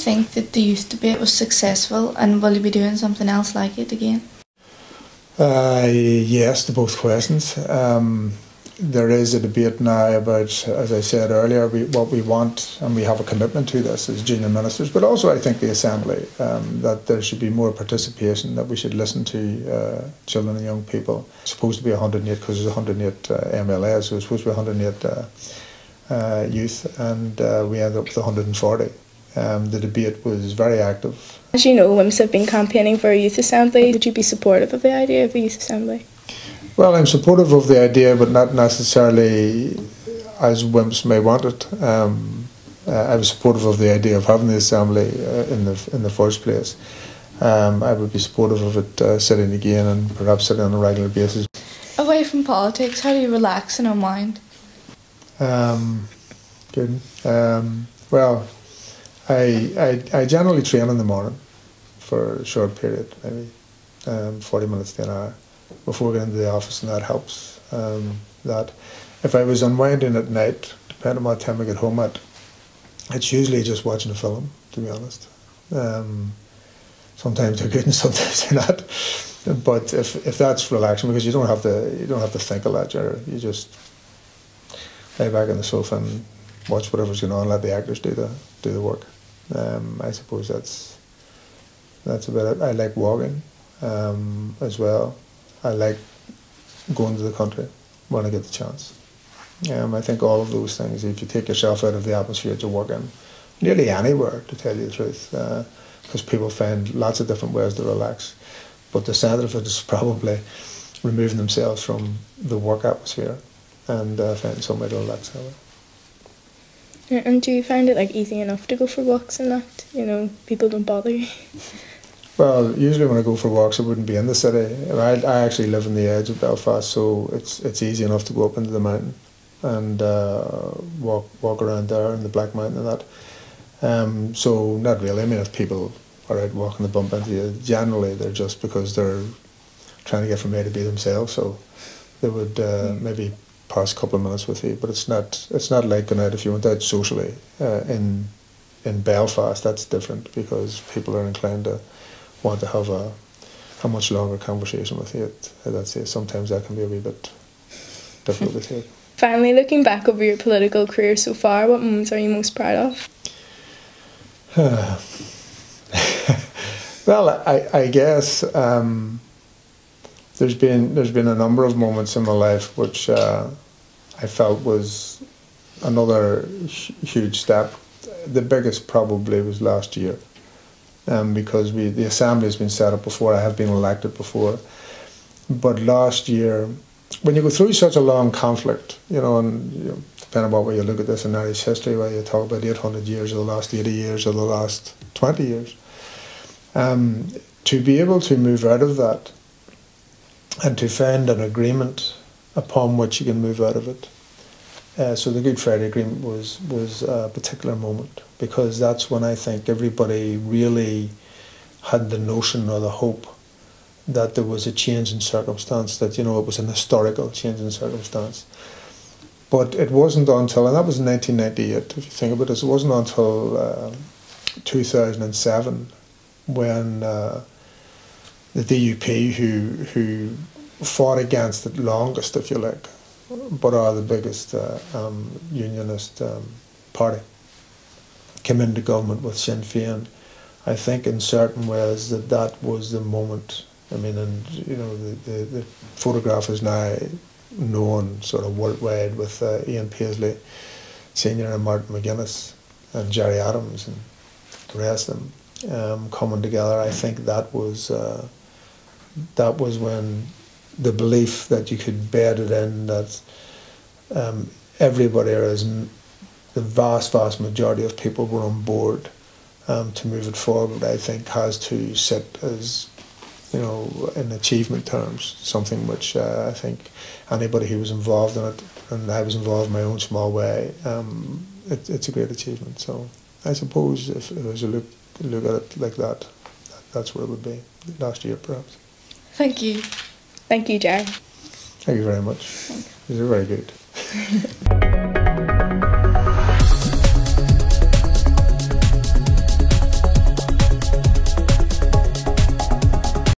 think that the youth debate was successful, and will you be doing something else like it again? Yes, to both questions. There is a debate now about, as I said earlier, what we want, and we have a commitment to this as junior ministers, but also I think the Assembly, that there should be more participation, that we should listen to children and young people. It's supposed to be 108 because there's 108 MLAs, so it's supposed to be 108 youth, and we ended up with 140. The debate was very active. As you know, WIMS have been campaigning for a youth assembly. Would you be supportive of the idea of a youth assembly? Well, I'm supportive of the idea, but not necessarily as WIMS may want it. I was supportive of the idea of having the assembly in the first place. I would be supportive of it sitting again, and perhaps sitting on a regular basis. Away from politics, how do you relax and unwind? Good. Well, I generally train in the morning for a short period, maybe 40 minutes to an hour, before getting into the office, and that helps. That if I was unwinding at night, depending on what time I get home at, it's usually just watching a film, to be honest. Sometimes they're good and sometimes they're not. But if that's relaxing, because you don't have to think a lot, you just lay back on the sofa and watch whatever's going on, let the actors do the work. I suppose that's about it. I like walking as well. I like going to the country when I get the chance. I think all of those things, if you take yourself out of the atmosphere to work in, nearly anywhere, to tell you the truth, because people find lots of different ways to relax. But the centre of it is probably removing themselves from the work atmosphere and finding some way to relax that way. And do you find it easy enough to go for walks and that? You know, people don't bother you? Well, usually when I go for walks, I wouldn't be in the city. I actually live on the edge of Belfast, so it's easy enough to go up into the mountain and walk around there in the Black Mountain and that. So not really. I mean, if people are out walking, they bump into you, generally they're just because they're trying to get from A to B themselves, so they would maybe pass a couple of minutes with you, but it's not like going out if you went out socially in Belfast. That's different, because people are inclined to want to have a much longer conversation with you. That's it. Sometimes that can be a wee bit difficult to take. Finally, looking back over your political career so far, what moments are you most proud of? Well, I guess there's been a number of moments in my life which I felt was another huge step. The biggest probably was last year, because the assembly has been set up before. I have been elected before, but last year, when you go through such a long conflict, and depending on what way you look at this in Irish history, whether you talk about 800 years or the last 80 years or the last 20 years, to be able to move out of that and to find an agreement upon which you can move out of it. So the Good Friday Agreement was a particular moment, because that's when I think everybody really had the notion or the hope that there was a change in circumstance, that it was an historical change in circumstance. But it wasn't until, and that was in 1998, if you think about it, it wasn't until 2007 when the DUP, who fought against it longest, if you like, but are the biggest unionist party, came into government with Sinn Féin. I think in certain ways that was the moment. I mean, and the photograph is now known sort of worldwide with Ian Paisley Senior and Martin McGuinness and Gerry Adams and the rest of them coming together. I think that was when the belief that you could bed it in, that everybody, or as the vast majority of people were on board to move it forward, I think has to sit as, in achievement terms, something which I think anybody who was involved in it, and I was involved in my own small way, it's a great achievement. So I suppose if it was a look at it like that, that's where it would be, last year perhaps. Thank you. Thank you, Gerry. Thank you very much. Thanks. These are very good.